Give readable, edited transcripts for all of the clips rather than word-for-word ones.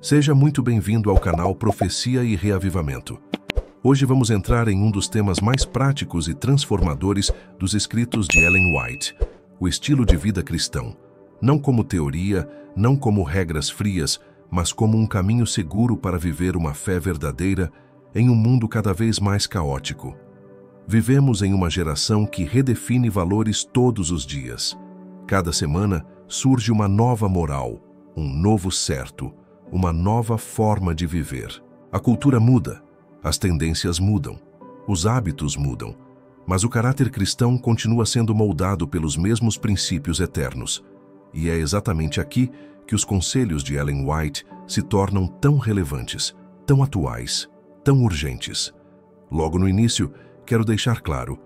Seja muito bem-vindo ao canal Profecia e Reavivamento. Hoje vamos entrar em um dos temas mais práticos e transformadores dos escritos de Ellen White, o estilo de vida cristão. Não como teoria, não como regras frias, mas como um caminho seguro para viver uma fé verdadeira em um mundo cada vez mais caótico. Vivemos em uma geração que redefine valores todos os dias. Cada semana surge uma nova moral, um novo certo, uma nova forma de viver. A cultura muda, as tendências mudam, os hábitos mudam, mas o caráter cristão continua sendo moldado pelos mesmos princípios eternos. E é exatamente aqui que os conselhos de Ellen White se tornam tão relevantes, tão atuais, tão urgentes. Logo no início, quero deixar claro,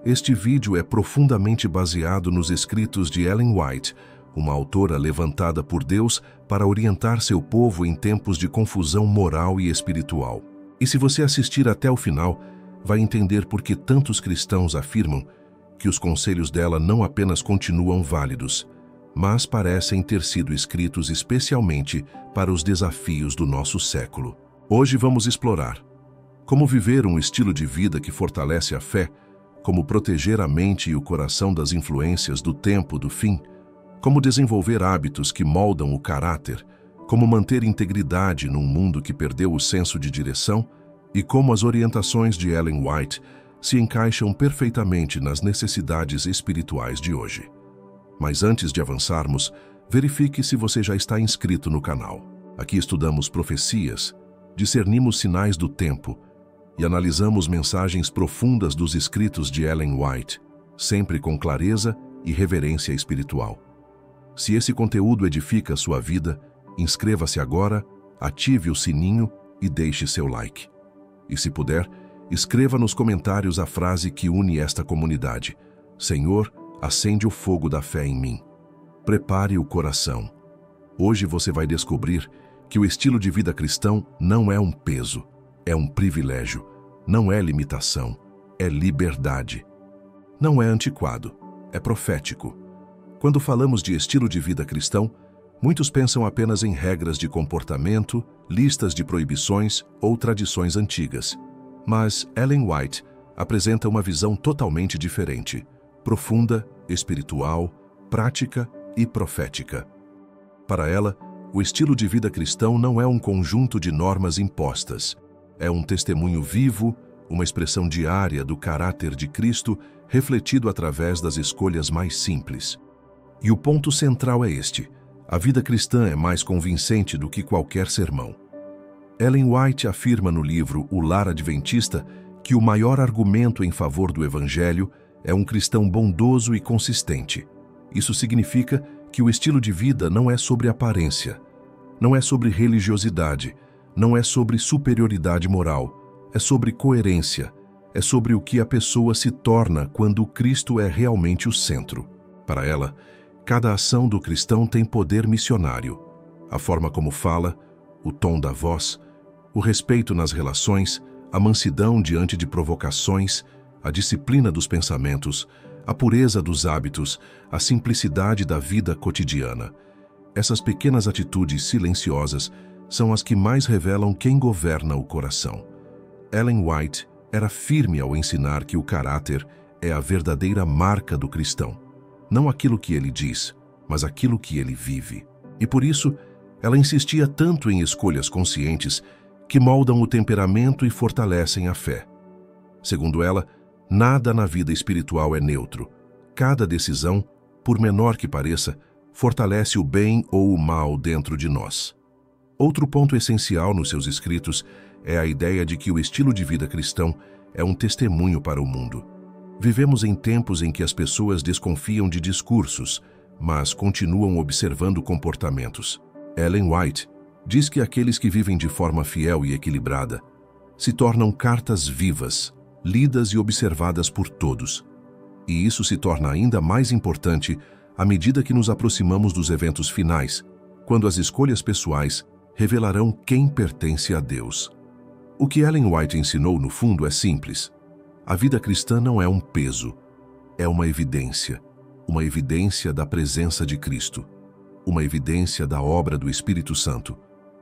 este vídeo é profundamente baseado nos escritos de Ellen White, uma autora levantada por Deus para orientar seu povo em tempos de confusão moral e espiritual. E se você assistir até o final, vai entender por que tantos cristãos afirmam que os conselhos dela não apenas continuam válidos, mas parecem ter sido escritos especialmente para os desafios do nosso século. Hoje vamos explorar como viver um estilo de vida que fortalece a fé, como proteger a mente e o coração das influências do tempo do fim, como desenvolver hábitos que moldam o caráter, como manter integridade num mundo que perdeu o senso de direção e como as orientações de Ellen White se encaixam perfeitamente nas necessidades espirituais de hoje. Mas antes de avançarmos, verifique se você já está inscrito no canal. Aqui estudamos profecias, discernimos sinais do tempo e analisamos mensagens profundas dos escritos de Ellen White, sempre com clareza e reverência espiritual. Se esse conteúdo edifica sua vida, inscreva-se agora, ative o sininho e deixe seu like. E se puder, escreva nos comentários a frase que une esta comunidade: Senhor, acende o fogo da fé em mim. Prepare o coração. Hoje você vai descobrir que o estilo de vida cristão não é um peso, é um privilégio, não é limitação, é liberdade. Não é antiquado, é profético. Quando falamos de estilo de vida cristão, muitos pensam apenas em regras de comportamento, listas de proibições ou tradições antigas. Mas Ellen White apresenta uma visão totalmente diferente, profunda, espiritual, prática e profética. Para ela, o estilo de vida cristão não é um conjunto de normas impostas. É um testemunho vivo, uma expressão diária do caráter de Cristo refletido através das escolhas mais simples. E o ponto central é este: a vida cristã é mais convincente do que qualquer sermão. Ellen White afirma no livro O Lar Adventista que o maior argumento em favor do Evangelho é um cristão bondoso e consistente. Isso significa que o estilo de vida não é sobre aparência, não é sobre religiosidade, não é sobre superioridade moral, é sobre coerência, é sobre o que a pessoa se torna quando Cristo é realmente o centro. Para ela, cada ação do cristão tem poder missionário. A forma como fala, o tom da voz, o respeito nas relações, a mansidão diante de provocações, a disciplina dos pensamentos, a pureza dos hábitos, a simplicidade da vida cotidiana. Essas pequenas atitudes silenciosas são as que mais revelam quem governa o coração. Ellen White era firme ao ensinar que o caráter é a verdadeira marca do cristão. Não aquilo que ele diz, mas aquilo que ele vive. E por isso, ela insistia tanto em escolhas conscientes que moldam o temperamento e fortalecem a fé. Segundo ela, nada na vida espiritual é neutro. Cada decisão, por menor que pareça, fortalece o bem ou o mal dentro de nós. Outro ponto essencial nos seus escritos é a ideia de que o estilo de vida cristão é um testemunho para o mundo. Vivemos em tempos em que as pessoas desconfiam de discursos, mas continuam observando comportamentos. Ellen White diz que aqueles que vivem de forma fiel e equilibrada se tornam cartas vivas, lidas e observadas por todos. E isso se torna ainda mais importante à medida que nos aproximamos dos eventos finais, quando as escolhas pessoais revelarão quem pertence a Deus. O que Ellen White ensinou, no fundo, é simples. A vida cristã não é um peso, é uma evidência da presença de Cristo, uma evidência da obra do Espírito Santo,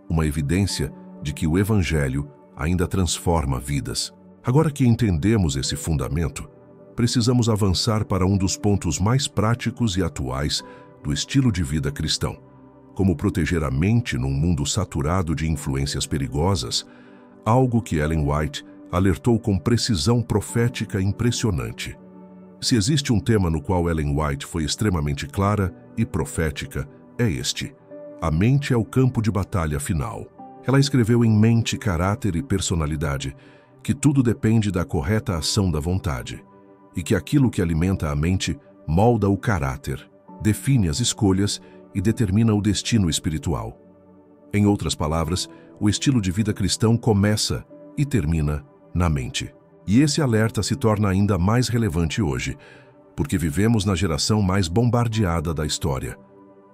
uma evidência de que o Evangelho ainda transforma vidas. Agora que entendemos esse fundamento, precisamos avançar para um dos pontos mais práticos e atuais do estilo de vida cristão: como proteger a mente num mundo saturado de influências perigosas, algo que Ellen White alertou com precisão profética impressionante. Se existe um tema no qual Ellen White foi extremamente clara e profética, é este: a mente é o campo de batalha final. Ela escreveu em Mente, Caráter e Personalidade que tudo depende da correta ação da vontade, e que aquilo que alimenta a mente molda o caráter, define as escolhas e determina o destino espiritual. Em outras palavras, o estilo de vida cristão começa e termina na mente. E esse alerta se torna ainda mais relevante hoje, porque vivemos na geração mais bombardeada da história.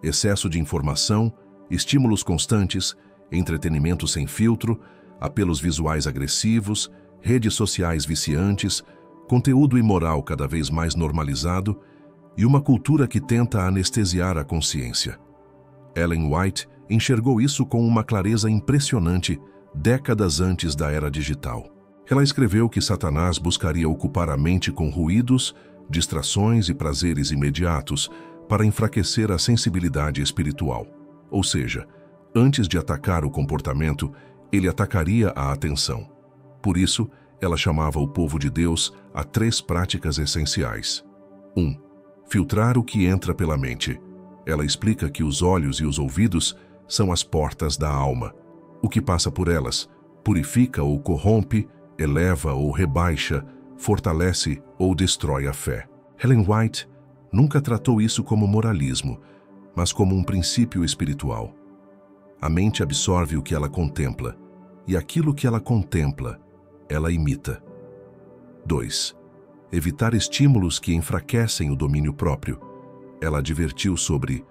Excesso de informação, estímulos constantes, entretenimento sem filtro, apelos visuais agressivos, redes sociais viciantes, conteúdo imoral cada vez mais normalizado e uma cultura que tenta anestesiar a consciência. Ellen White enxergou isso com uma clareza impressionante décadas antes da era digital. Ela escreveu que Satanás buscaria ocupar a mente com ruídos, distrações e prazeres imediatos para enfraquecer a sensibilidade espiritual. Ou seja, antes de atacar o comportamento, ele atacaria a atenção. Por isso, ela chamava o povo de Deus a 3 práticas essenciais. 1. Filtrar o que entra pela mente. Ela explica que os olhos e os ouvidos são as portas da alma. O que passa por elas purifica ou corrompe, eleva ou rebaixa, fortalece ou destrói a fé. Ellen White nunca tratou isso como moralismo, mas como um princípio espiritual. A mente absorve o que ela contempla, e aquilo que ela contempla, ela imita. 2. Evitar estímulos que enfraquecem o domínio próprio. Ela advertiu sobre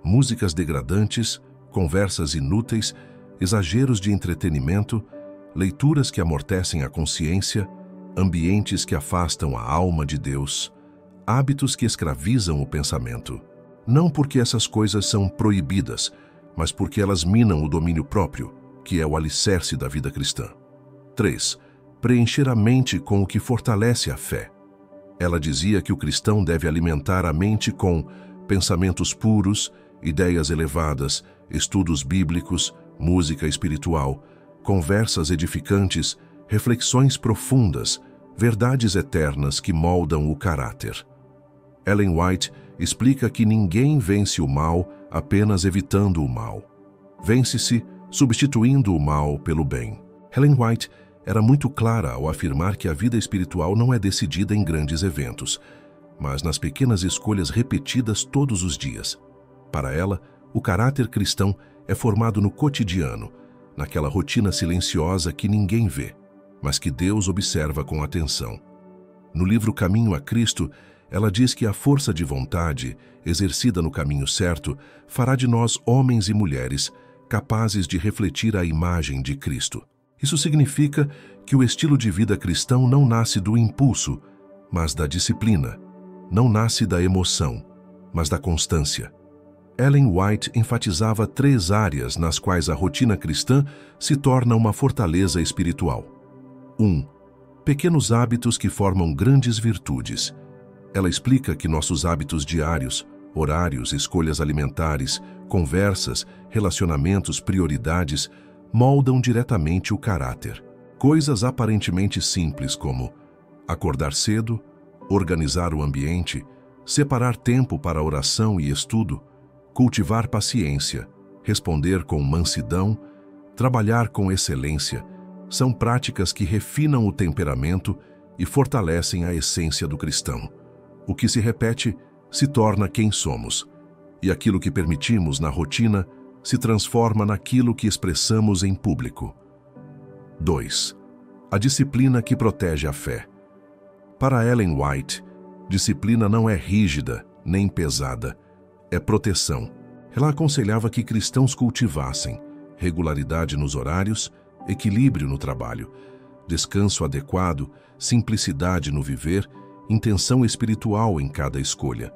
músicas degradantes, conversas inúteis, exageros de entretenimento, leituras que amortecem a consciência, ambientes que afastam a alma de Deus, hábitos que escravizam o pensamento. Não porque essas coisas são proibidas, mas porque elas minam o domínio próprio, que é o alicerce da vida cristã. 3. Preencher a mente com o que fortalece a fé. Ela dizia que o cristão deve alimentar a mente com pensamentos puros, ideias elevadas, estudos bíblicos, música espiritual, conversas edificantes, reflexões profundas, verdades eternas que moldam o caráter. Ellen White explica que ninguém vence o mal apenas evitando o mal. Vence-se substituindo o mal pelo bem. Ellen White era muito clara ao afirmar que a vida espiritual não é decidida em grandes eventos, mas nas pequenas escolhas repetidas todos os dias. Para ela, o caráter cristão é formado no cotidiano, naquela rotina silenciosa que ninguém vê, mas que Deus observa com atenção. No livro Caminho a Cristo, ela diz que a força de vontade, exercida no caminho certo, fará de nós homens e mulheres capazes de refletir a imagem de Cristo. Isso significa que o estilo de vida cristão não nasce do impulso, mas da disciplina. Não nasce da emoção, mas da constância. Ellen White enfatizava 3 áreas nas quais a rotina cristã se torna uma fortaleza espiritual. 1. Pequenos hábitos que formam grandes virtudes. Ela explica que nossos hábitos diários, horários, escolhas alimentares, conversas, relacionamentos, prioridades, moldam diretamente o caráter. Coisas aparentemente simples como acordar cedo, organizar o ambiente, separar tempo para oração e estudo, cultivar paciência, responder com mansidão, trabalhar com excelência, são práticas que refinam o temperamento e fortalecem a essência do cristão. O que se repete se torna quem somos, e aquilo que permitimos na rotina se transforma naquilo que expressamos em público. 2. A disciplina que protege a fé. Para Ellen White, disciplina não é rígida nem pesada, é proteção. Ela aconselhava que cristãos cultivassem regularidade nos horários, equilíbrio no trabalho, descanso adequado, simplicidade no viver, intenção espiritual em cada escolha.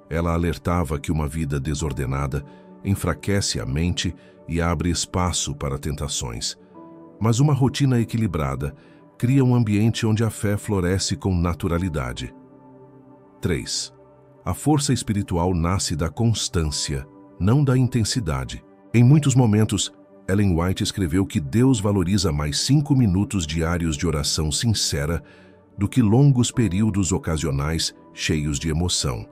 Ela alertava que uma vida desordenada enfraquece a mente e abre espaço para tentações. Mas uma rotina equilibrada cria um ambiente onde a fé floresce com naturalidade. 3. A força espiritual nasce da constância, não da intensidade. Em muitos momentos, Ellen White escreveu que Deus valoriza mais 5 minutos diários de oração sincera do que longos períodos ocasionais cheios de emoção.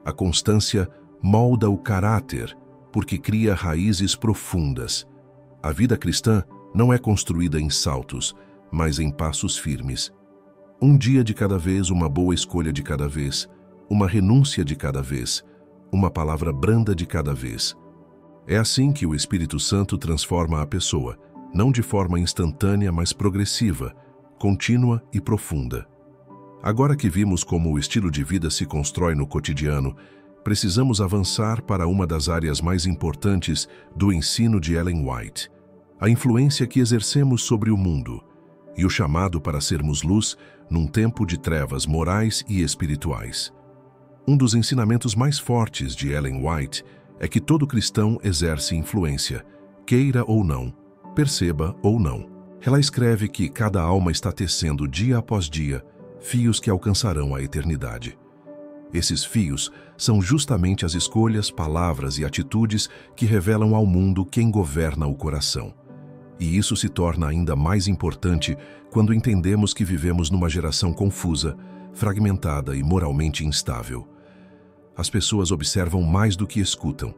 A constância molda o caráter, porque cria raízes profundas. A vida cristã não é construída em saltos, mas em passos firmes. Um dia de cada vez, uma boa escolha de cada vez, uma renúncia de cada vez, uma palavra branda de cada vez. É assim que o Espírito Santo transforma a pessoa, não de forma instantânea, mas progressiva, contínua e profunda. Agora que vimos como o estilo de vida se constrói no cotidiano, precisamos avançar para uma das áreas mais importantes do ensino de Ellen White, a influência que exercemos sobre o mundo e o chamado para sermos luz num tempo de trevas morais e espirituais. Um dos ensinamentos mais fortes de Ellen White é que todo cristão exerce influência, queira ou não, perceba ou não. Ela escreve que cada alma está tecendo dia após dia fios que alcançarão a eternidade. Esses fios são justamente as escolhas, palavras e atitudes que revelam ao mundo quem governa o coração. E isso se torna ainda mais importante quando entendemos que vivemos numa geração confusa, fragmentada e moralmente instável. As pessoas observam mais do que escutam.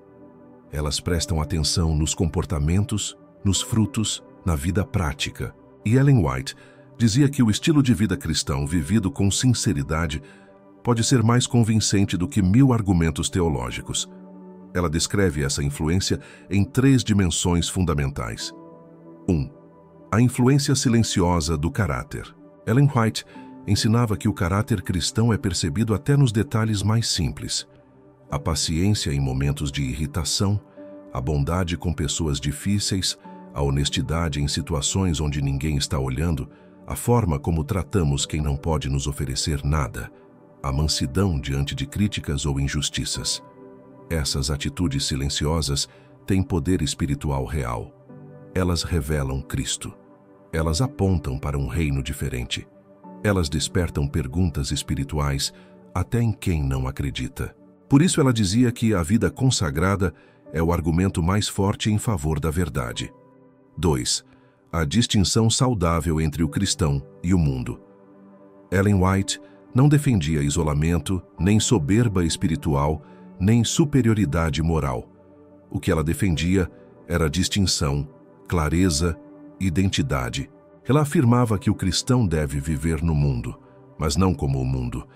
Elas prestam atenção nos comportamentos, nos frutos, na vida prática. E Ellen White dizia que o estilo de vida cristão vivido com sinceridade pode ser mais convincente do que 1000 argumentos teológicos. Ela descreve essa influência em 3 dimensões fundamentais. 1. A influência silenciosa do caráter. Ellen White ensinava que o caráter cristão é percebido até nos detalhes mais simples. A paciência em momentos de irritação, a bondade com pessoas difíceis, a honestidade em situações onde ninguém está olhando, a forma como tratamos quem não pode nos oferecer nada, a mansidão diante de críticas ou injustiças. Essas atitudes silenciosas têm poder espiritual real. Elas revelam Cristo. Elas apontam para um reino diferente. Elas despertam perguntas espirituais até em quem não acredita. Por isso ela dizia que a vida consagrada é o argumento mais forte em favor da verdade. 2. A distinção saudável entre o cristão e o mundo. Ellen White não defendia isolamento, nem soberba espiritual, nem superioridade moral. O que ela defendia era distinção, clareza, identidade. Ela afirmava que o cristão deve viver no mundo, mas não como o mundo,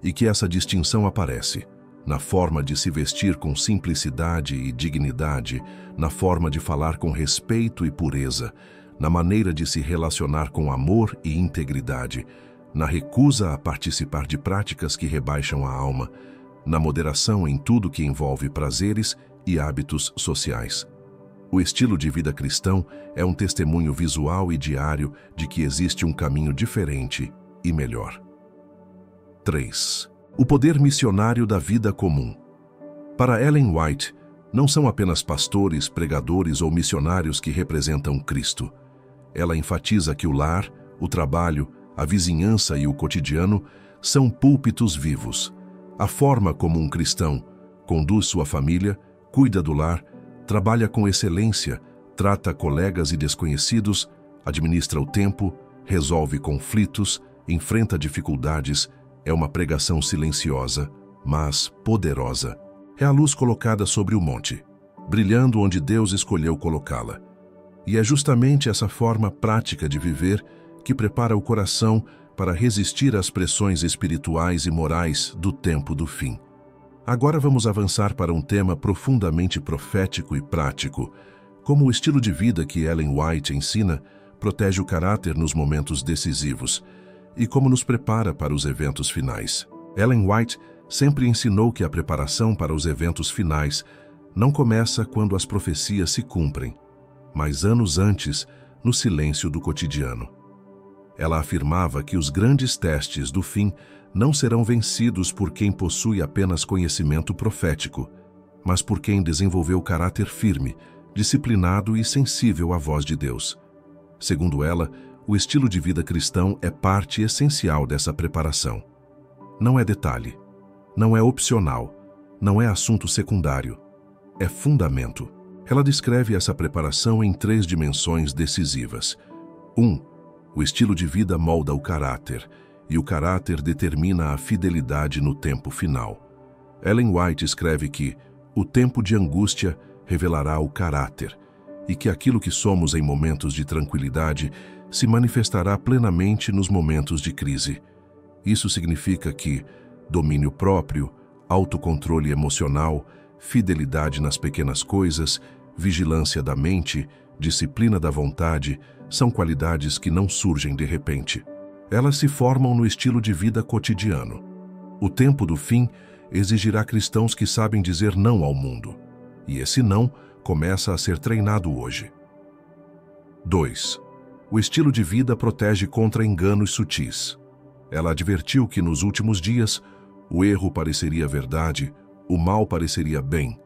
e que essa distinção aparece na forma de se vestir com simplicidade e dignidade, na forma de falar com respeito e pureza, na maneira de se relacionar com amor e integridade, na recusa a participar de práticas que rebaixam a alma, na moderação em tudo que envolve prazeres e hábitos sociais. O estilo de vida cristão é um testemunho visual e diário de que existe um caminho diferente e melhor. 3. O poder missionário da vida comum. Para Ellen White, não são apenas pastores, pregadores ou missionários que representam Cristo. Ela enfatiza que o lar, o trabalho, a vizinhança e o cotidiano são púlpitos vivos. A forma como um cristão conduz sua família, cuida do lar, trabalha com excelência, trata colegas e desconhecidos, administra o tempo, resolve conflitos, enfrenta dificuldades, é uma pregação silenciosa, mas poderosa. É a luz colocada sobre o monte, brilhando onde Deus escolheu colocá-la. E é justamente essa forma prática de viver que prepara o coração para resistir às pressões espirituais e morais do tempo do fim. Agora vamos avançar para um tema profundamente profético e prático, como o estilo de vida que Ellen White ensina protege o caráter nos momentos decisivos e como nos prepara para os eventos finais. Ellen White sempre ensinou que a preparação para os eventos finais não começa quando as profecias se cumprem, mas anos antes, no silêncio do cotidiano. Ela afirmava que os grandes testes do fim não serão vencidos por quem possui apenas conhecimento profético, mas por quem desenvolveu caráter firme, disciplinado e sensível à voz de Deus. Segundo ela, o estilo de vida cristão é parte essencial dessa preparação. Não é detalhe, não é opcional, não é assunto secundário, é fundamento. Ela descreve essa preparação em 3 dimensões decisivas. 1. O estilo de vida molda o caráter, e o caráter determina a fidelidade no tempo final. Ellen White escreve que o tempo de angústia revelará o caráter, e que aquilo que somos em momentos de tranquilidade se manifestará plenamente nos momentos de crise. Isso significa que domínio próprio, autocontrole emocional, fidelidade nas pequenas coisas, vigilância da mente, disciplina da vontade, são qualidades que não surgem de repente. Elas se formam no estilo de vida cotidiano. O tempo do fim exigirá cristãos que sabem dizer não ao mundo. E esse não começa a ser treinado hoje. 2. O estilo de vida protege contra enganos sutis. Ela advertiu que nos últimos dias, o erro pareceria verdade, o mal pareceria bem,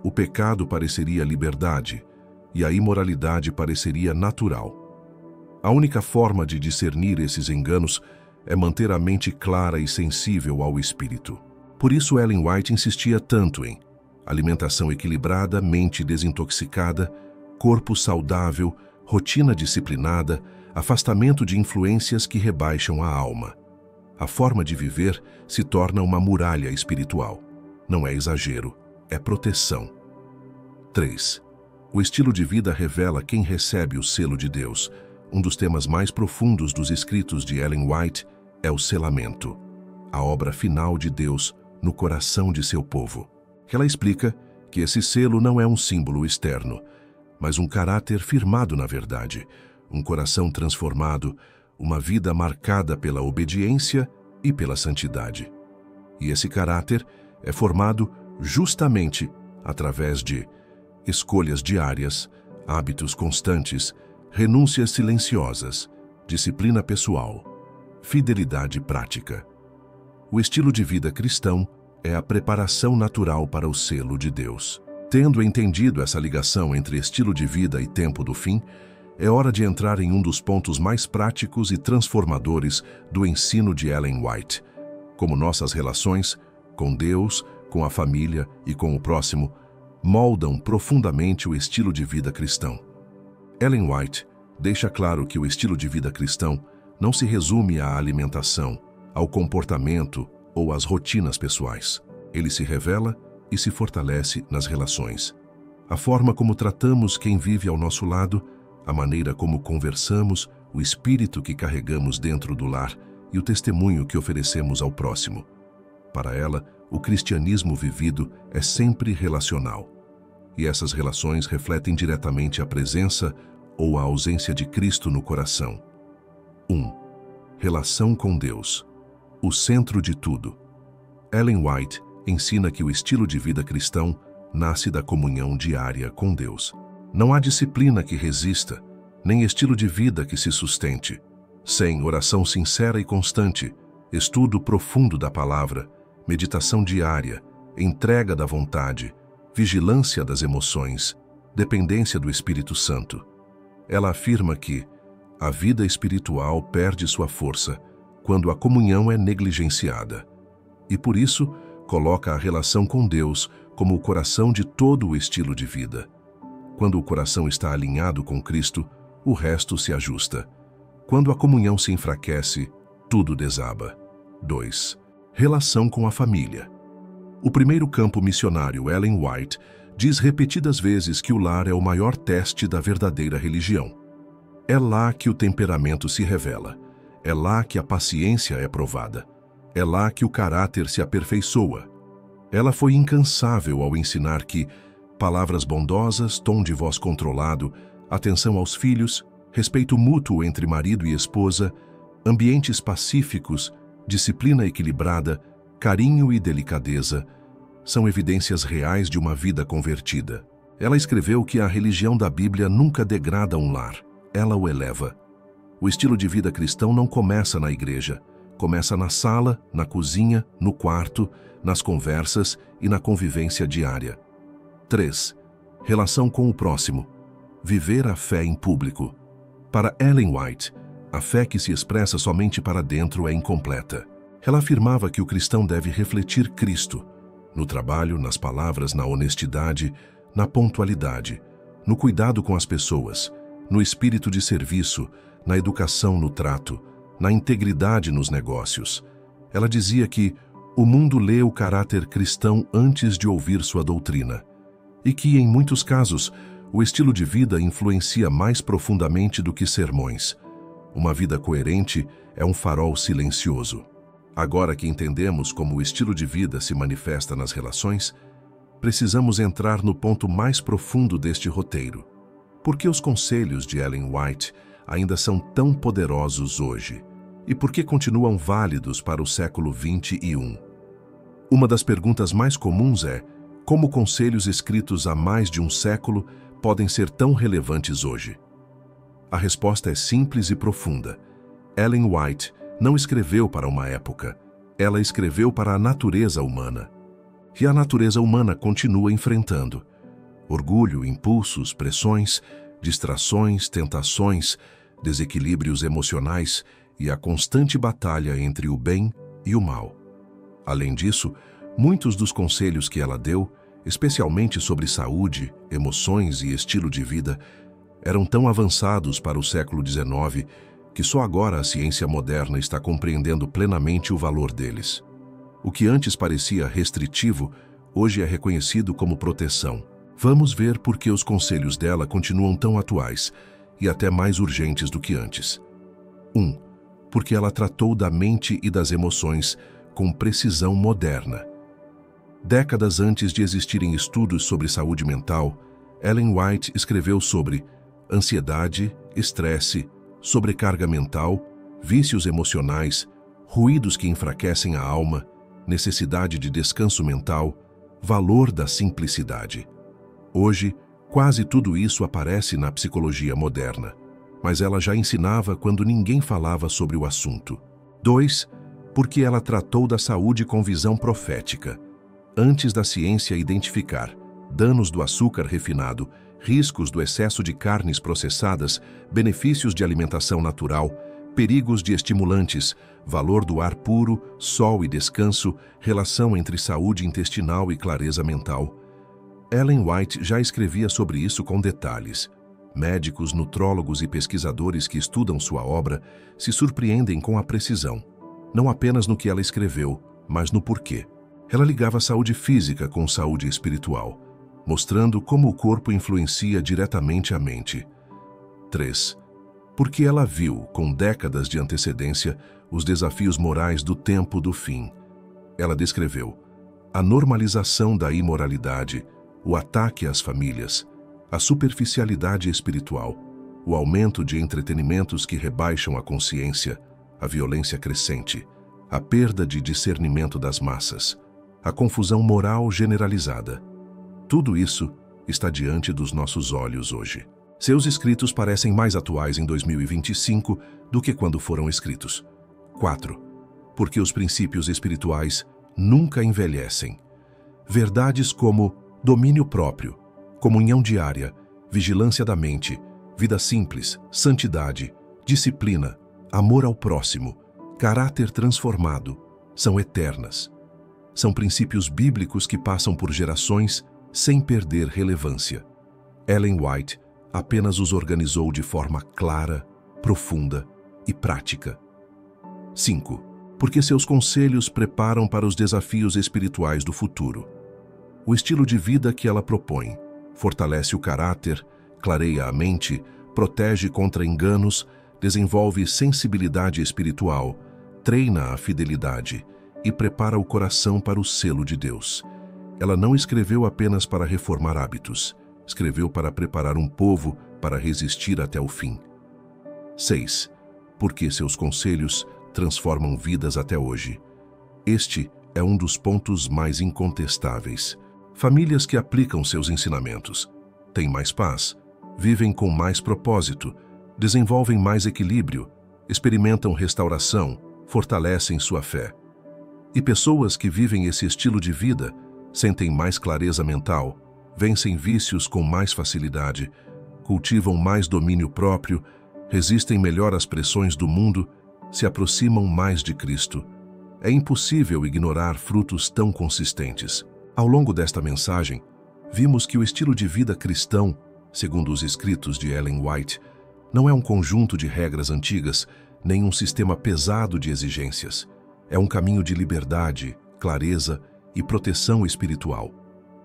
o pecado pareceria liberdade e a imoralidade pareceria natural. A única forma de discernir esses enganos é manter a mente clara e sensível ao espírito. Por isso Ellen White insistia tanto em alimentação equilibrada, mente desintoxicada, corpo saudável, rotina disciplinada, afastamento de influências que rebaixam a alma. A forma de viver se torna uma muralha espiritual. Não é exagero, é proteção. 3. O estilo de vida revela quem recebe o selo de Deus. Um dos temas mais profundos dos escritos de Ellen White é o selamento, a obra final de Deus no coração de seu povo. Ela explica que esse selo não é um símbolo externo, mas um caráter firmado na verdade, um coração transformado, uma vida marcada pela obediência e pela santidade. E esse caráter é formado justamente através de escolhas diárias, hábitos constantes, renúncias silenciosas, disciplina pessoal, fidelidade prática. O estilo de vida cristão é a preparação natural para o selo de Deus. Tendo entendido essa ligação entre estilo de vida e tempo do fim, é hora de entrar em um dos pontos mais práticos e transformadores do ensino de Ellen White, como nossas relações com Deus, com a família e com o próximo moldam profundamente o estilo de vida cristão. Ellen White deixa claro que o estilo de vida cristão não se resume à alimentação, ao comportamento ou às rotinas pessoais. Ele se revela e se fortalece nas relações. A forma como tratamos quem vive ao nosso lado, a maneira como conversamos, o espírito que carregamos dentro do lar e o testemunho que oferecemos ao próximo. Para ela, o cristianismo vivido é sempre relacional. E essas relações refletem diretamente a presença ou a ausência de Cristo no coração. 1. Relação com Deus. O centro de tudo. Ellen White ensina que o estilo de vida cristão nasce da comunhão diária com Deus. Não há disciplina que resista, nem estilo de vida que se sustente, sem oração sincera e constante, estudo profundo da palavra, meditação diária, entrega da vontade, vigilância das emoções, dependência do Espírito Santo. Ela afirma que a vida espiritual perde sua força quando a comunhão é negligenciada. E por isso, coloca a relação com Deus como o coração de todo o estilo de vida. Quando o coração está alinhado com Cristo, o resto se ajusta. Quando a comunhão se enfraquece, tudo desaba. 2. Relação com a família. O primeiro campo missionário, Ellen White, diz repetidas vezes que o lar é o maior teste da verdadeira religião. É lá que o temperamento se revela. É lá que a paciência é provada. É lá que o caráter se aperfeiçoa. Ela foi incansável ao ensinar que palavras bondosas, tom de voz controlado, atenção aos filhos, respeito mútuo entre marido e esposa, ambientes pacíficos, disciplina equilibrada, carinho e delicadeza, são evidências reais de uma vida convertida. Ela escreveu que a religião da Bíblia nunca degrada um lar, ela o eleva. O estilo de vida cristão não começa na igreja, começa na sala, na cozinha, no quarto, nas conversas e na convivência diária. 3. Relação com o próximo. Viver a fé em público. Para Ellen White, a fé que se expressa somente para dentro é incompleta. Ela afirmava que o cristão deve refletir Cristo, no trabalho, nas palavras, na honestidade, na pontualidade, no cuidado com as pessoas, no espírito de serviço, na educação no trato, na integridade nos negócios. Ela dizia que o mundo lê o caráter cristão antes de ouvir sua doutrina, e que, em muitos casos, o estilo de vida influencia mais profundamente do que sermões. Uma vida coerente é um farol silencioso. Agora que entendemos como o estilo de vida se manifesta nas relações, precisamos entrar no ponto mais profundo deste roteiro. Por que os conselhos de Ellen White ainda são tão poderosos hoje? E por que continuam válidos para o século XXI? Uma das perguntas mais comuns é: como conselhos escritos há mais de um século podem ser tão relevantes hoje? A resposta é simples e profunda. Ellen White não escreveu para uma época, ela escreveu para a natureza humana. E a natureza humana continua enfrentando orgulho, impulsos, pressões, distrações, tentações, desequilíbrios emocionais e a constante batalha entre o bem e o mal. Além disso, muitos dos conselhos que ela deu, especialmente sobre saúde, emoções e estilo de vida, eram tão avançados para o século XIX que só agora a ciência moderna está compreendendo plenamente o valor deles. O que antes parecia restritivo, hoje é reconhecido como proteção. Vamos ver por que os conselhos dela continuam tão atuais e até mais urgentes do que antes. 1. Porque ela tratou da mente e das emoções com precisão moderna. Décadas antes de existirem estudos sobre saúde mental, Ellen White escreveu sobre ansiedade, estresse, sobrecarga mental, vícios emocionais, ruídos que enfraquecem a alma, necessidade de descanso mental, valor da simplicidade. Hoje, quase tudo isso aparece na psicologia moderna, mas ela já ensinava quando ninguém falava sobre o assunto. 2. Porque ela tratou da saúde com visão profética. Antes da ciência identificar danos do açúcar refinado, riscos do excesso de carnes processadas, benefícios de alimentação natural, perigos de estimulantes, valor do ar puro, sol e descanso, relação entre saúde intestinal e clareza mental. Ellen White já escrevia sobre isso com detalhes. Médicos, nutrólogos e pesquisadores que estudam sua obra se surpreendem com a precisão, não apenas no que ela escreveu, mas no porquê. Ela ligava a saúde física com saúde espiritual, mostrando como o corpo influencia diretamente a mente. 3. Porque ela viu, com décadas de antecedência, os desafios morais do tempo do fim. Ela descreveu a normalização da imoralidade, o ataque às famílias, a superficialidade espiritual, o aumento de entretenimentos que rebaixam a consciência, a violência crescente, a perda de discernimento das massas, a confusão moral generalizada. Tudo isso está diante dos nossos olhos hoje. Seus escritos parecem mais atuais em 2025 do que quando foram escritos. 4. Porque os princípios espirituais nunca envelhecem. Verdades como domínio próprio, comunhão diária, vigilância da mente, vida simples, santidade, disciplina, amor ao próximo, caráter transformado, são eternas. São princípios bíblicos que passam por gerações sem perder relevância. Ellen White apenas os organizou de forma clara, profunda e prática. 5. Porque seus conselhos preparam para os desafios espirituais do futuro. O estilo de vida que ela propõe fortalece o caráter, clareia a mente, protege contra enganos, desenvolve sensibilidade espiritual, treina a fidelidade e prepara o coração para o selo de Deus. Ela não escreveu apenas para reformar hábitos, escreveu para preparar um povo para resistir até o fim. 6. Porque seus conselhos transformam vidas até hoje. Este é um dos pontos mais incontestáveis. Famílias que aplicam seus ensinamentos têm mais paz, vivem com mais propósito, desenvolvem mais equilíbrio, experimentam restauração, fortalecem sua fé. E pessoas que vivem esse estilo de vida sentem mais clareza mental, vencem vícios com mais facilidade, cultivam mais domínio próprio, resistem melhor às pressões do mundo, se aproximam mais de Cristo. É impossível ignorar frutos tão consistentes. Ao longo desta mensagem, vimos que o estilo de vida cristão, segundo os escritos de Ellen White, não é um conjunto de regras antigas, nem um sistema pesado de exigências. É um caminho de liberdade, clareza e proteção espiritual.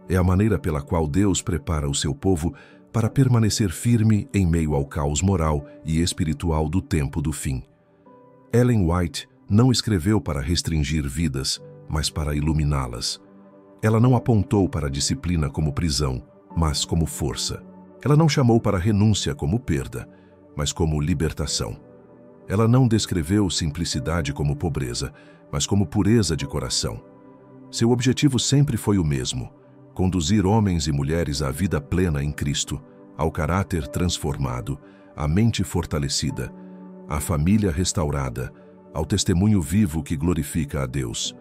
É a maneira pela qual Deus prepara o seu povo para permanecer firme em meio ao caos moral e espiritual do tempo do fim. Ellen White não escreveu para restringir vidas, mas para iluminá-las. Ela não apontou para a disciplina como prisão, mas como força. Ela não chamou para a renúncia como perda, mas como libertação. Ela não descreveu simplicidade como pobreza, mas como pureza de coração. Seu objetivo sempre foi o mesmo: conduzir homens e mulheres à vida plena em Cristo, ao caráter transformado, à mente fortalecida, à família restaurada, ao testemunho vivo que glorifica a Deus.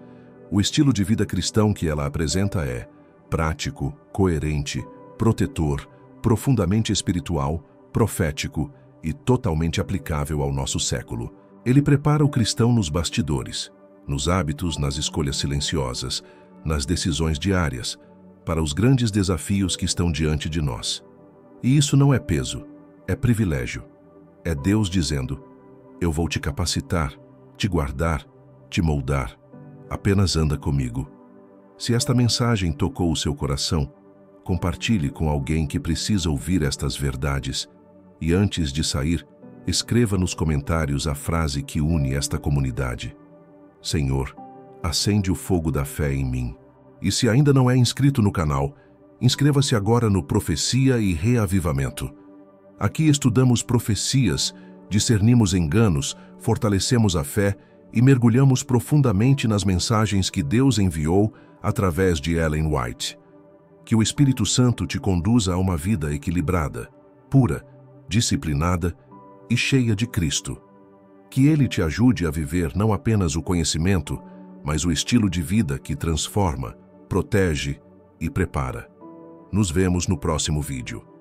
O estilo de vida cristão que ela apresenta é prático, coerente, protetor, profundamente espiritual, profético e totalmente aplicável ao nosso século. Ele prepara o cristão nos bastidores, nos hábitos, nas escolhas silenciosas, nas decisões diárias, para os grandes desafios que estão diante de nós. E isso não é peso, é privilégio. É Deus dizendo: eu vou te capacitar, te guardar, te moldar. Apenas anda comigo. Se esta mensagem tocou o seu coração, compartilhe com alguém que precisa ouvir estas verdades. E antes de sair, escreva nos comentários a frase que une esta comunidade: Senhor, acende o fogo da fé em mim. E se ainda não é inscrito no canal, inscreva-se agora no Profecia e Reavivamento. Aqui estudamos profecias, discernimos enganos, fortalecemos a fé e mergulhamos profundamente nas mensagens que Deus enviou através de Ellen White. Que o Espírito Santo te conduza a uma vida equilibrada, pura, disciplinada e cheia de Cristo. Que Ele te ajude a viver não apenas o conhecimento, mas o estilo de vida que transforma, protege e prepara. Nos vemos no próximo vídeo.